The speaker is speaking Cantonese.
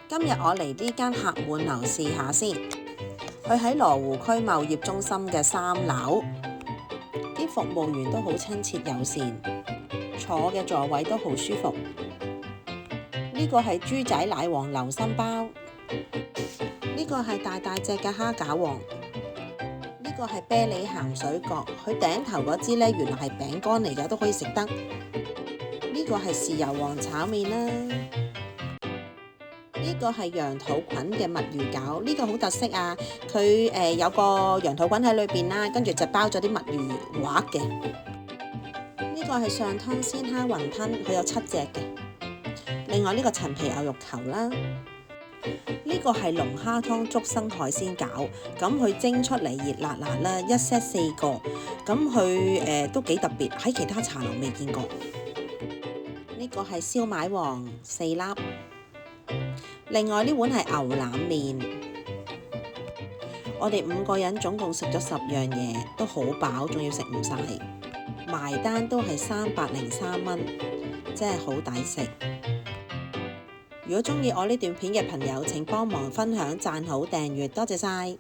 今日我嚟呢間客滿樓試下先。佢喺羅湖區貿易中心嘅3樓，啲服務員都好親切友善，坐嘅座位都好舒服。呢個係豬仔奶黃流心包，呢個係大大隻嘅蝦餃王，呢個係啤梨鹹水角，佢頂頭嗰支呢，原來係餅乾嚟嘅，都可以食得。呢個係豉油皇炒麵啦。呢個係羊肚菌嘅墨魚餃，呢個好特色啊！佢有個羊肚菌喺裏邊啦，跟住就包咗啲墨魚滑嘅。呢個係上湯鮮蝦雲吞，佢有7隻嘅。另外呢個陳皮牛肉球啦，呢個係龍蝦湯竹笙海鮮餃，咁佢蒸出嚟熱辣辣啦，一 set 4個，咁佢都幾特別，喺其他茶樓未見過。呢個係燒賣王4粒。另外呢碗係牛腩麵，我哋5個人總共食咗10樣嘢，都好飽，仲要食唔晒，埋單都係303蚊，真係好抵食。如果鍾意我呢段片嘅朋友，請幫忙分享、讚好、訂閱，多謝晒。